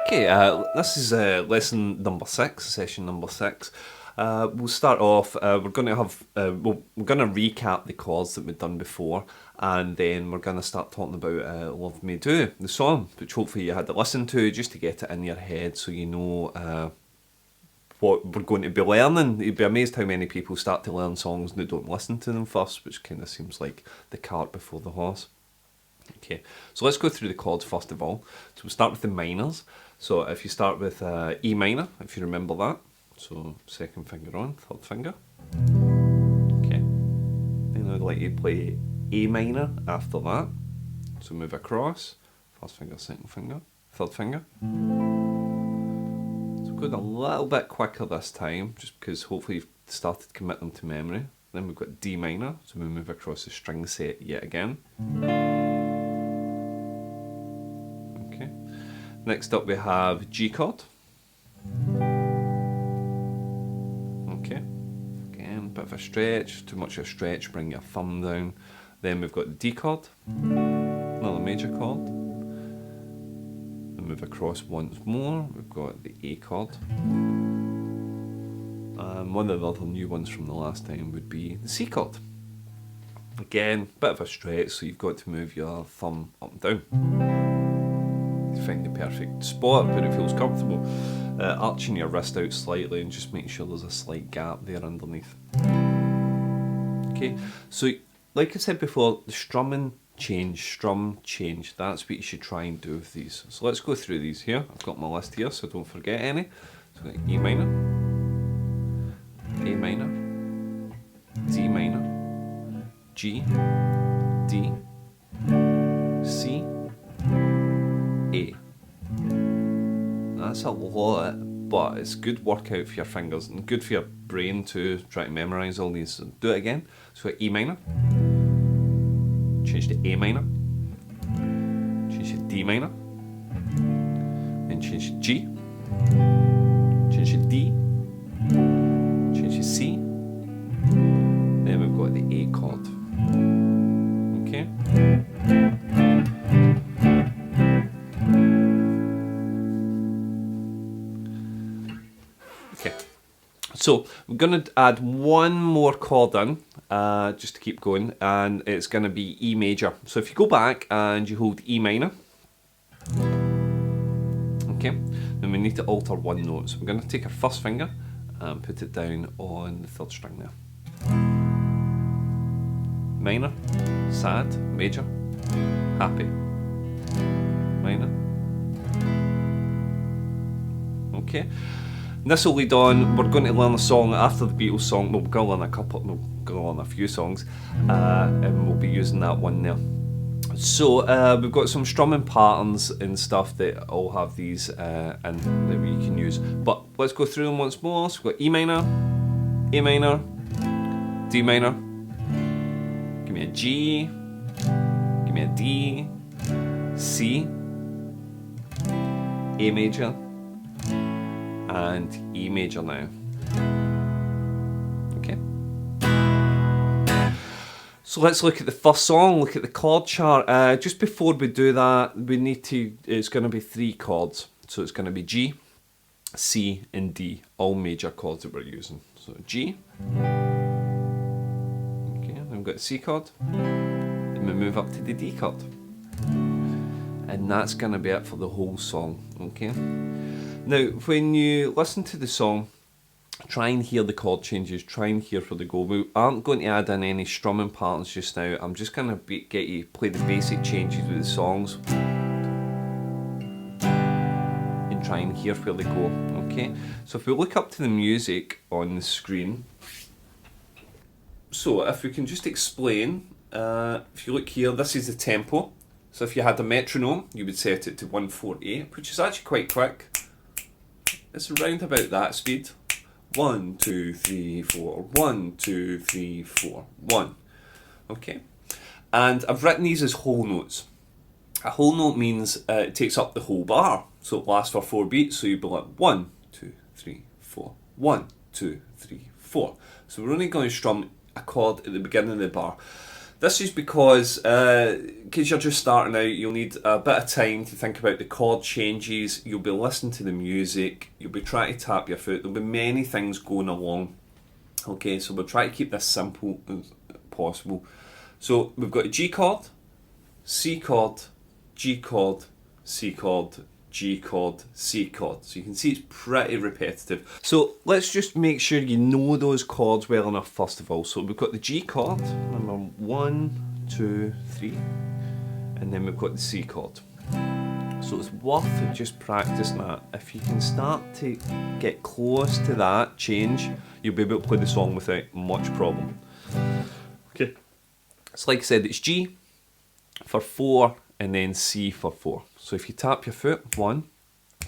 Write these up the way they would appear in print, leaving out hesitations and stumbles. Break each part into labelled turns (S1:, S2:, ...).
S1: Okay, this is lesson number 6, session number 6. We'll start off. We're going to have we're going to recap the chords that we've done before, and then we're going to start talking about "Love Me Do," the song, which hopefully you had to listen to just to get it in your head, so you know what we're going to be learning. You'd be amazed how many people start to learn songs and they don't listen to them first, which kind of seems like the cart before the horse. Okay, so let's go through the chords first of all. So we'll start with the minors. So if you start with E minor, if you remember that. So second finger on, third finger. Okay. Then I'd like you to play A minor after that. So move across. First finger, second finger, third finger. So going a little bit quicker this time, just because hopefully you've started to commit them to memory. Then we've got D minor, so we move across the string set yet again. Okay. Next up we have G chord. Okay. Again, bit of a stretch. Too much of a stretch, bring your thumb down. Then we've got the D chord, another major chord. Then move across once more. We've got the A chord. And one of the other new ones from the last time would be the C chord. Again, bit of a stretch, so you've got to move your thumb up and down. To find the perfect spot where it feels comfortable. Arching your wrist out slightly and just make sure there's a slight gap there underneath. Okay, so like I said before, the strumming change, strum change. That's what you should try and do with these. So let's go through these here. I've got my list here, so don't forget any. So we've got E minor, A minor, D minor, G, D, C, A. That's a lot, but it's good workout for your fingers and good for your brain to try to memorise all these. So do it again. So E minor, change to A minor, change to D minor, then change to G, change to D, change to C, then we've got the A chord. Okay. Okay, so we're going to add one more chord in, just to keep going, and it's going to be E major. So if you go back and you hold E minor, okay, then we need to alter one note. So we're going to take our first finger and put it down on the third string there. Minor, sad, major, happy, minor. Okay. This will lead on. We're going to learn a song after the Beatles song. We're going to learn a couple. We're going to learn a few songs, and we'll be using that one there. So we've got some strumming patterns and stuff that all have these and that we can use. But let's go through them once more. So we've got E minor, A minor, D minor. Give me a G. Give me a D. C. A major. And E major now. Okay. So let's look at the first song, look at the chord chart. Just before we do that, we need to, it's going to be 3 chords. So it's going to be G, C and D, all major chords that we're using. So G. Okay, then we've got the C chord. Then we move up to the D chord. And that's going to be it for the whole song, okay? Now, when you listen to the song, try and hear the chord changes, try and hear where they go. We aren't going to add in any strumming patterns just now. I'm just going to get you to play the basic changes with the songs and try and hear where they go, okay? So if we look up to the music on the screen, so if we can just explain, if you look here, this is the tempo. So if you had a metronome, you would set it to 148, which is actually quite quick. It's around about that speed. 1, 2, 3, 4. 1, 2, 3, 4. 1. Okay. And I've written these as whole notes. A whole note means it takes up the whole bar. So it lasts for 4 beats. So you'd be like 1, 2, 3, 4. 1, 2, 3, 4. So we're only going to strum a chord at the beginning of the bar. This is because you're just starting out, you'll need a bit of time to think about the chord changes, you'll be listening to the music, you'll be trying to tap your foot, there'll be many things going along. Okay, so we'll try to keep this simple as possible. So we've got a G chord, C chord, G chord, C chord, G chord, C chord. So you can see it's pretty repetitive. So let's just make sure you know those chords well enough first of all. So we've got the G chord, number 1, 2, 3, and then we've got the C chord. So it's worth just practicing that. If you can start to get close to that change, you'll be able to play the song without much problem. Okay. So like I said, it's G for 4 and then C for 4. So if you tap your foot, 1,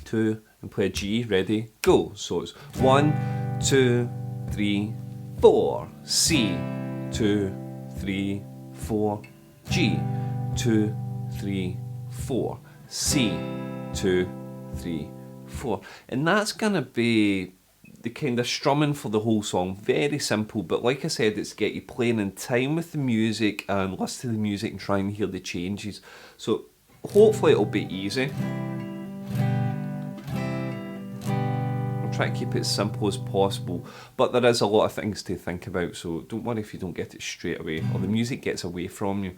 S1: 2, and play a G, ready, go. So it's 1, 2, 3, 4, C, 2, 3, 4, G, 2, 3, 4, C, 2, 3, 4. And that's going to be the kind of strumming for the whole song. Very simple, but like I said, it's to get you playing in time with the music and listen to the music and try and hear the changes. So hopefully it'll be easy. I'll try to keep it as simple as possible, but there is a lot of things to think about, so don't worry if you don't get it straight away or the music gets away from you.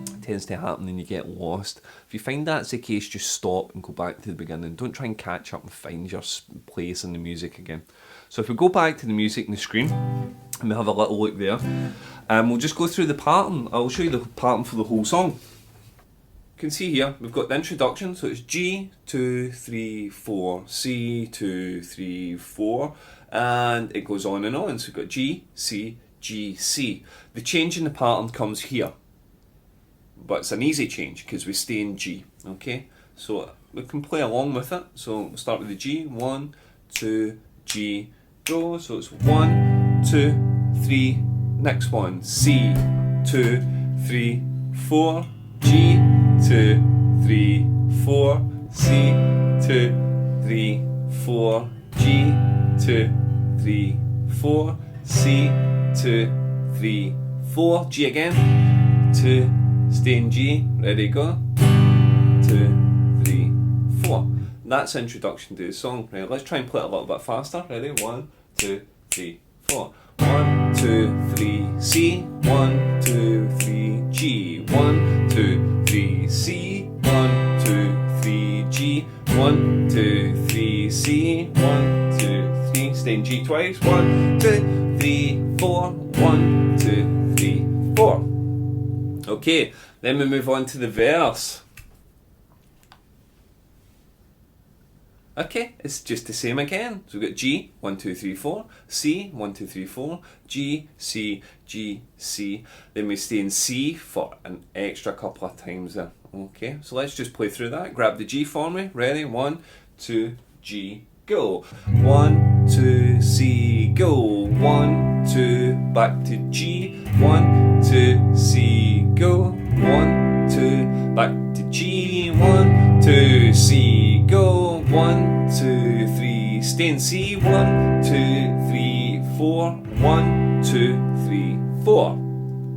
S1: It tends to happen and you get lost. If you find that's the case, just stop and go back to the beginning. Don't try and catch up and find your place in the music again. So if we go back to the music on the screen and we have a little look there, we'll just go through the pattern. I'll show you the pattern for the whole song. You can see here, we've got the introduction, so it's G, 2, 3, 4, C, 2, 3, 4, and it goes on and on. So we've got G, C, G, C. The change in the pattern comes here, but it's an easy change because we stay in G, okay? So we can play along with it. So we'll start with the G, 1, 2, G, go. So it's 1, 2, 3, next one, C, 2, 3, 4, G, 2, 3, 4, C, 2, 3, 4, G, 2, 3, 4, C, 2, 3, 4, G again, 2, stay in G, ready, go, 2, 3, 4. That's introduction to the song. Right, let's try and play it a little bit faster. Ready, 1, 2, 3, 4. 1, 2, 3, C, 1, 2, 3, G, 1, 2, 3, C, 1, 2, 3, G, 1, 2, 3, C, 1, 2, 3, stay in G twice, 1, 2, 3, 4, 1, 2, 3, 4. Okay, then we move on to the verse. Okay, it's just the same again. So we've got G, 1, 2, 3, 4, C, 1, 2, 3, 4, G, C, G, C. Then we stay in C for an extra couple of times there. Okay, so let's just play through that. Grab the G for me. Ready? 1, 2, G, go. 1, 2, C, go. 1, 2, back to G. 1, 2, C, go. 1, 2, back to G. 1, 2, C, go. 1, 2, 3, stay in C. 1, 2, 3, 4. 1, 2, 3, 4.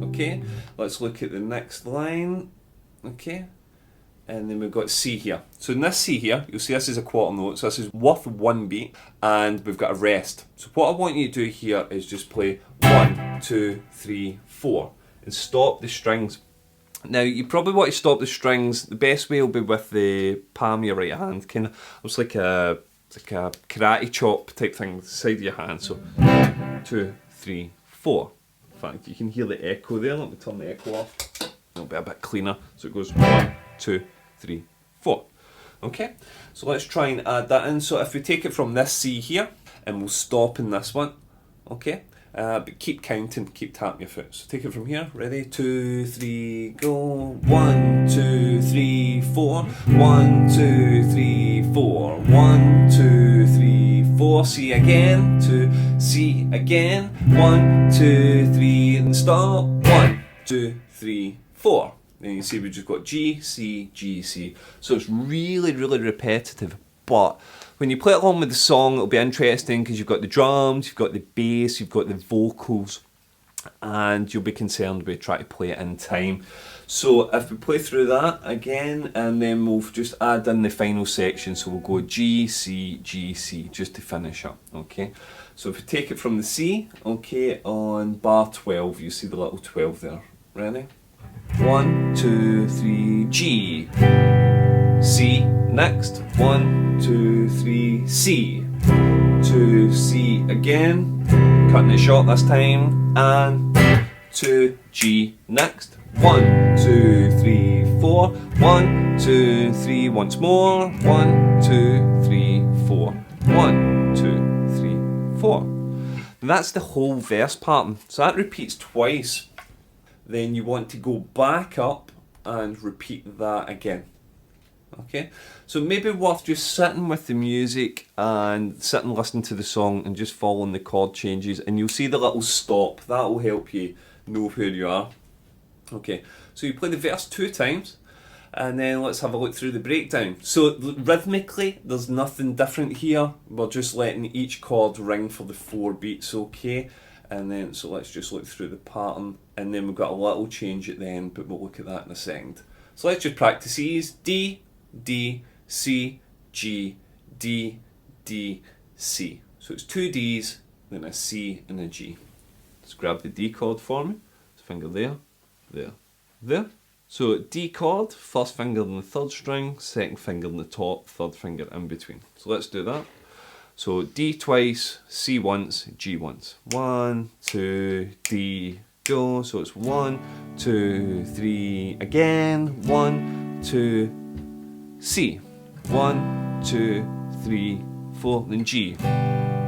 S1: Okay, let's look at the next line. Okay, and then we've got C here. So in this C here, you'll see this is a quarter note, so this is worth 1 beat, and we've got a rest. So what I want you to do here is just play 1, 2, 3, 4, and stop the strings. Now you probably want to stop the strings. The best way will be with the palm of your right hand, kind of looks like a karate chop type thing, the side of your hand. So 2, 3, 4. In fact, you can hear the echo there. Let me turn the echo off. It'll be a bit cleaner. So it goes 1, 2, 3, 4. Okay, so let's try and add that in. So if we take it from this C here, and we'll stop in this one. Okay, but keep counting, keep tapping your foot. So take it from here. Ready? 2, 3, go. 1, 2, 3, 4. 1, 2, 3, 4. 1, 2, 3, 4. C again. 2, C again. 1, 2, 3, and stop. 1, 2, 3, 4. Then you see we just got G, C, G, C. So it's really, really repetitive. But when you play along with the song, it'll be interesting because you've got the drums, you've got the bass, you've got the vocals. and you'll be concerned with trying to play it in time. So if we play through that again, and then we'll just add in the final section, so we'll go G, C, G, C, just to finish up, okay? So if we take it from the C, okay, on bar 12, you see the little 12 there. Ready? 1, 2, 3, G, C, next, 1, 2, 3, C, 2, C again, cutting it short this time, and 2, G, next, 1, 2, 3, 4, 1, 2, 3, once more, 1, 2, 3, 4, 1, 2, 3, 4. And that's the whole verse pattern, so that repeats twice. Then you want to go back up and repeat that again. Okay, so maybe worth just sitting with the music and sitting listening to the song and just following the chord changes, and you'll see the little stop. That will help you know where you are. Okay, so you play the verse 2 times, and then let's have a look through the breakdown. So rhythmically, there's nothing different here. We're just letting each chord ring for the 4 beats, okay? And then, so let's just look through the pattern, and then we've got a little change at the end, but we'll look at that in a second. So let's just practice these. D, D, C, G, D, D, C. So it's 2 Ds, then a C and a G. Let's grab the D chord for me. Finger there, there, there. So D chord, first finger on the 3rd string, 2nd finger on the top, 3rd finger in between. So let's do that. So D twice, C once, G once. 1, 2, D, go. So it's 1, 2, 3, again. 1, 2, C. 1, 2, 3, 4, then G.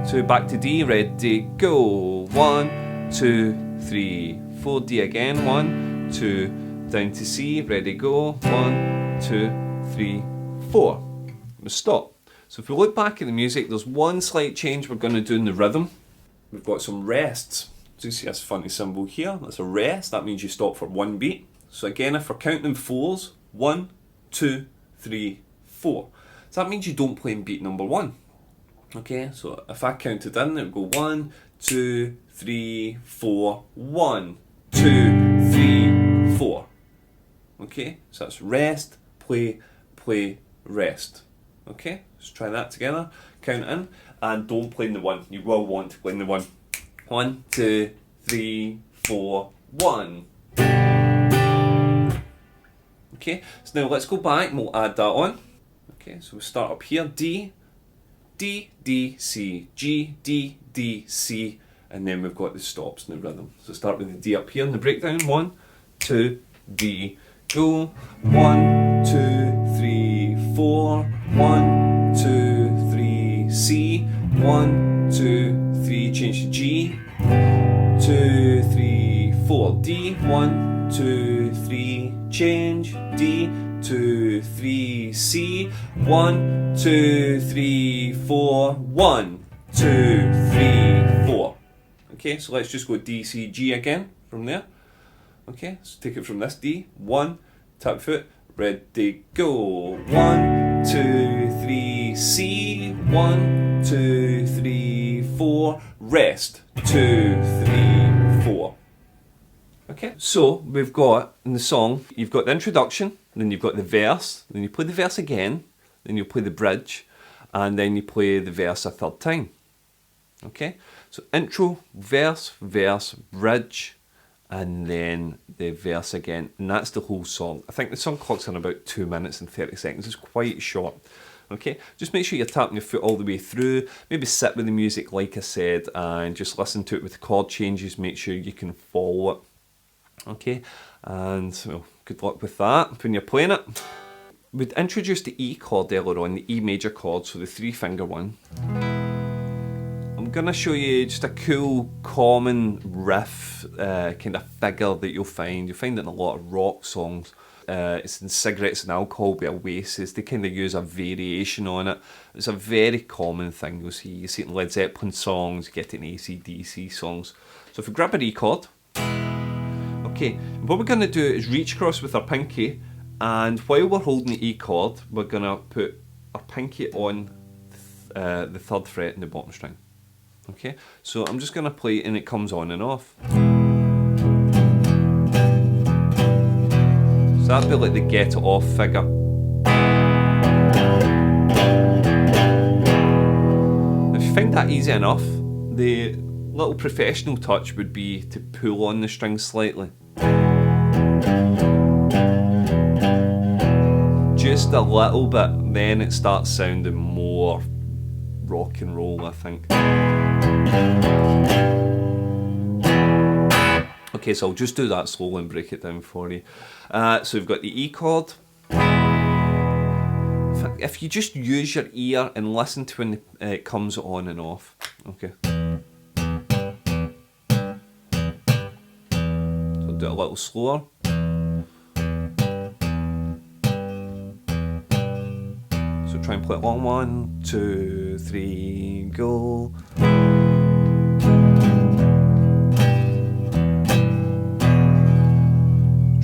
S1: So back to D, ready, go. 1, 2, 3, 4, D again. 1, 2, down to C, ready, go. 1, 2, 3, 4. We'll stop. So if we look back at the music, there's one slight change we're going to do in the rhythm. We've got some rests. So you see this funny symbol here, that's a rest. That means you stop for 1 beat. So again, if we're counting in 4s, 1, 2, 3, 4. So that means you don't play in beat number 1. Okay, so if I counted in, it would go 1, 2, 3, 4, 1, 2, 3, 4. Okay, so that's rest, play, play, rest. Okay, let's try that together. Count in, and don't play in the 1. You will want to play in the 1. 1, 2, 3, 4, 1. Okay, so now let's go back and we'll add that on. Okay, so we'll start up here. D, D, D, C, G, D, D, C, and then we've got the stops in the rhythm. So start with the D up here in the breakdown. 1, 2, D, go. 1, 2, 3, 4. 1, 2, 3, C. 1, 2, 3, change to G. 2, 3, 4, D. 1, 2, 3, change D. 2, 3, C. 1, 2, 3, 4. 1, 2, 3, 4. Okay, so let's just go D, C, G again from there. Okay, so take it from this D. 1, tap foot, ready, go. 1, 2, 3, C. 1, 2, 3, 4. Rest. 2, 3, 4. Okay, so we've got in the song, you've got the introduction, then you've got the verse, then you play the verse again, then you play the bridge, and then you play the verse a 3rd time. Okay, so intro, verse, verse, bridge, and then the verse again, and that's the whole song. I think the song clocks in about 2 minutes and 30 seconds. It's quite short. Okay, just make sure you're tapping your foot all the way through. Maybe sit with the music, like I said, and just listen to it with chord changes. Make sure you can follow it. Okay, and well, good luck with that when you're playing it. We'd introduced the E chord earlier on, the E major chord, so the 3-finger one. I'm going to show you just a cool, common riff kind of figure that you'll find. You'll find it in a lot of rock songs. It's in Cigarettes and Alcohol by Oasis. They kind of use a variation on it. It's a very common thing you'll see. You see it in Led Zeppelin songs, you get it in AC/DC songs. So if we grab an E chord, okay, what we're going to do is reach across with our pinky, and while we're holding the E chord, we're going to put our pinky on the 3rd fret in the bottom string. Okay, so I'm just going to play, and it comes on and off. that'd be like the get it off figure. If you find that easy enough, the little professional touch would be to pull on the string slightly. Just a little bit, then it starts sounding more rock and roll, I think. Okay, so I'll just do that slowly and break it down for you. So we've got the E chord. If you just use your ear and listen to when it comes on and off. Okay. So I'll do it a little slower. So try and play it along. 1, 2, 3, go.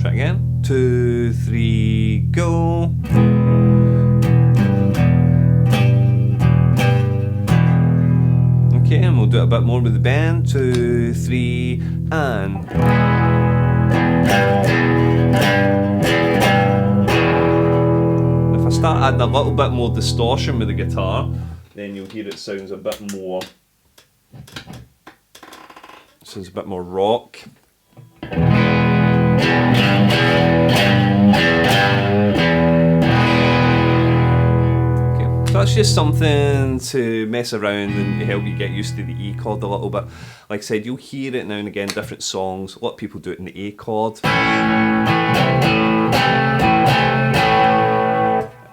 S1: Try again. 2, 3, go. Okay, and we'll do it a bit more with the bend. 2, 3, and. If I start adding a little bit more distortion with the guitar, then you'll hear it sounds a bit more. Sounds a bit more rock. So that's just something to mess around and help you get used to the E chord a little bit. Like I said, you'll hear it now and again, different songs. A lot of people do it in the A chord.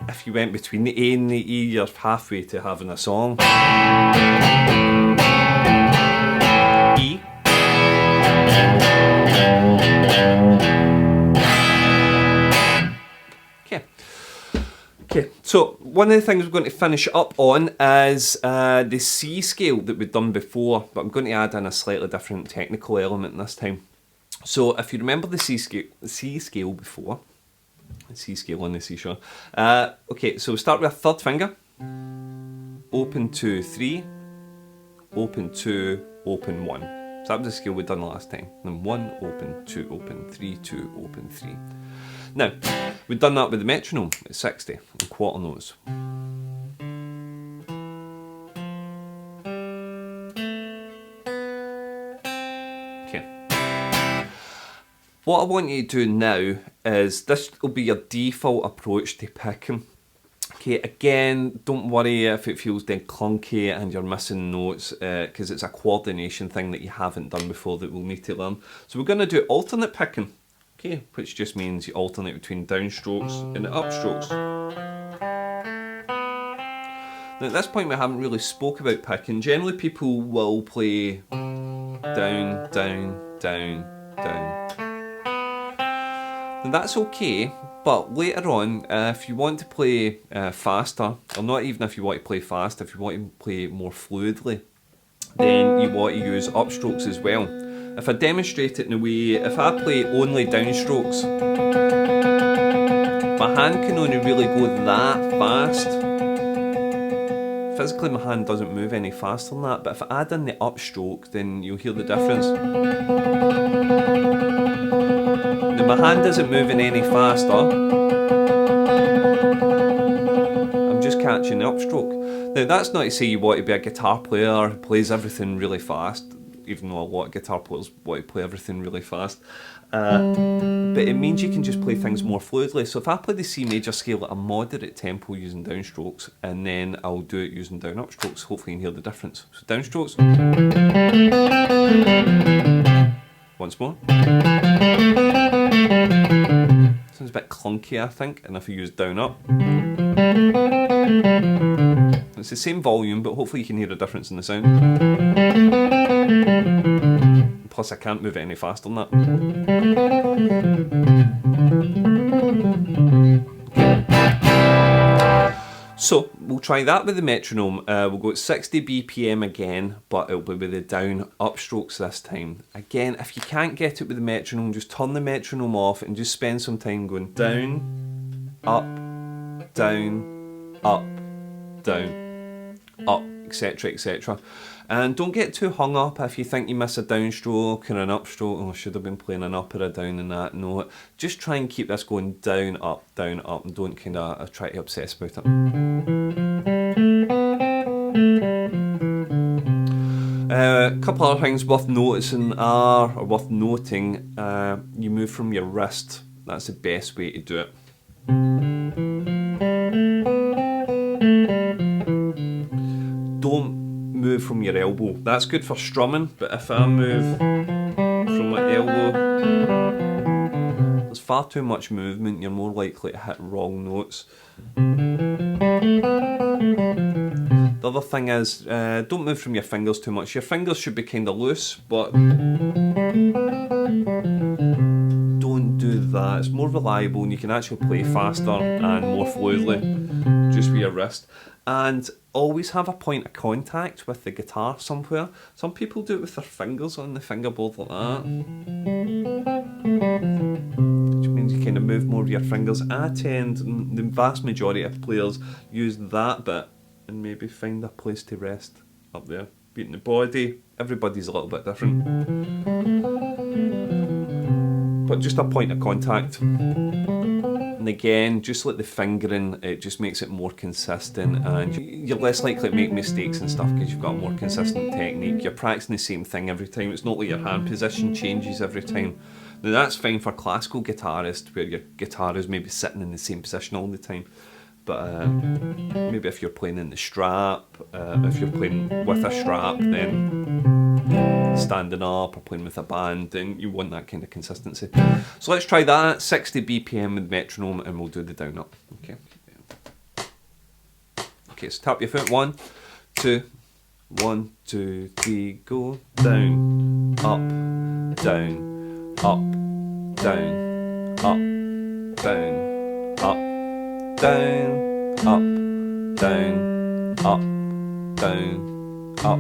S1: If you went between the A and the E, you're halfway to having a song. E. Okay, so one of the things we're going to finish up on is the C scale that we've done before, but I'm going to add in a slightly different technical element this time. So if you remember the C scale before, the C scale on the C sharp. Okay, so we start with a third finger, open 2, 3, open 2, open 1. So that was the scale we've done last time. Then 1, open, 2, open, 3, 2, open, 3. Now, we've done that with the metronome at 60 and quarter notes. Okay. What I want you to do now is, this will be your default approach to picking. Okay, again, don't worry if it feels then clunky and you're missing notes, because it's a coordination thing that you haven't done before that we'll need to learn. So we're going to do alternate picking. Okay, which just means you alternate between downstrokes and upstrokes. Now at this point we haven't really spoke about picking. Generally people will play down, down, down, down. And that's okay, but later on, if you want to play faster, or not even if you want to play fast, if you want to play more fluidly, then you want to use upstrokes as well. If I demonstrate it in a way, if I play only downstrokes, my hand can only really go that fast. Physically my hand doesn't move any faster than that, but if I add in the upstroke, then you'll hear the difference. Now my hand isn't moving any faster, I'm just catching the upstroke. Now that's not to say you want to be a guitar player who plays everything really fast, even though a lot of guitar players want to play everything really fast. But it means you can just play things more fluidly. So if I play the C major scale at a moderate tempo using downstrokes, and then I'll do it using down upstrokes, hopefully you can hear the difference. So downstrokes. Once more. Sounds a bit clunky, I think, and if I use down up. It's the same volume, but hopefully you can hear a difference in the sound. Plus I can't move it any faster than that. Okay. So we'll try that with the metronome. We'll go at 60 BPM again, but it'll be with the down upstrokes this time. Again, if you can't get it with the metronome, just turn the metronome off and just spend some time going down, up, down, up, down, up, etc, etc. And don't get too hung up if you think you miss a downstroke or an upstroke. Oh, I should have been playing an up or a down in that note. Just try and keep this going down, up, and don't kind of try to obsess about it. A couple other things worth noticing are, or worth noting, you move from your wrist. That's the best way to do it. Don't move from your elbow. That's good for strumming, but if I move from my elbow, there's far too much movement, you're more likely to hit wrong notes. The other thing is, don't move from your fingers too much. Your fingers should be kind of loose, but don't do that. It's more reliable and you can actually play faster and more fluidly just with your wrist. And always have a point of contact with the guitar somewhere. Some people do it with their fingers on the fingerboard like that, which means you kind of move more with your fingers. I tend, the vast majority of players use that bit and maybe find a place to rest up there. Beating the body, everybody's a little bit different. But just a point of contact. And again, just like the fingering, it just makes it more consistent and you're less likely to make mistakes and stuff because you've got a more consistent technique. You're practicing the same thing every time. It's not like your hand position changes every time. Now that's fine for classical guitarists where your guitar is maybe sitting in the same position all the time. But maybe if you're playing in the strap, if you're playing with a strap, then standing up or playing with a band, then you want that kind of consistency. So let's try that, 60 BPM with metronome, and we'll do the down up. Okay, so tap your foot, 1, 2, 1, 2, 3, go, down, up, down, up, down, up, down, up, down, up, down, up, down, up,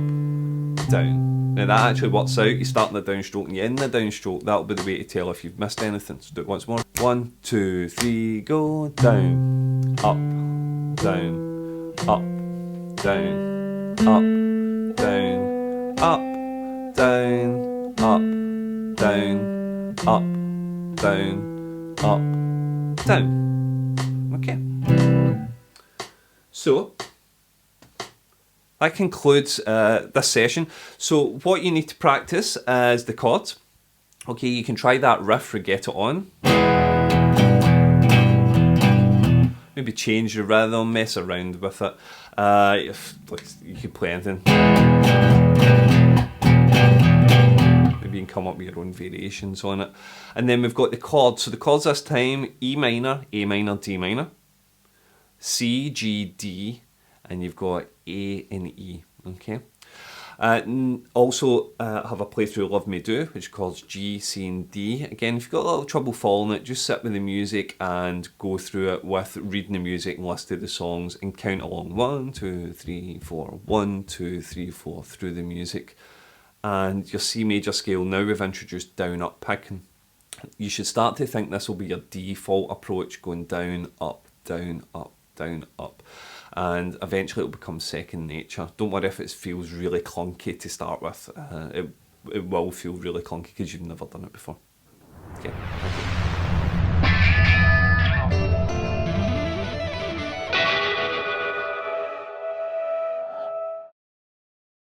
S1: down. Now that actually works out. You start in the downstroke and you end the downstroke. That'll be the way to tell if you've missed anything. So do it once more. 1, 2, 3, go, down, up, down, up, down, up, down, up, down, up, down, up, down, up, down. Okay. So that concludes this session. So what you need to practice is the chords. Okay, you can try that riff or get it on. Maybe change the rhythm, mess around with it. You can play anything. Maybe you can come up with your own variations on it. And then we've got the chords. So the chords this time, E minor, A minor, D minor, C, G, D, and you've got A and E, okay? Also have a playthrough Love Me Do, which calls G, C and D. Again, if you've got a little trouble following it, just sit with the music and go through it with reading the music and listen to the songs and count along. 1, 2, 3, 4, 1, 2, 3, 4 through the music. And your C major scale, now we've introduced down, up picking. You should start to think this will be your default approach, going down, up, down, up, down, up. And eventually it'll become second nature. Don't worry if it feels really clunky to start with. It will feel really clunky because you've never done it before. Okay.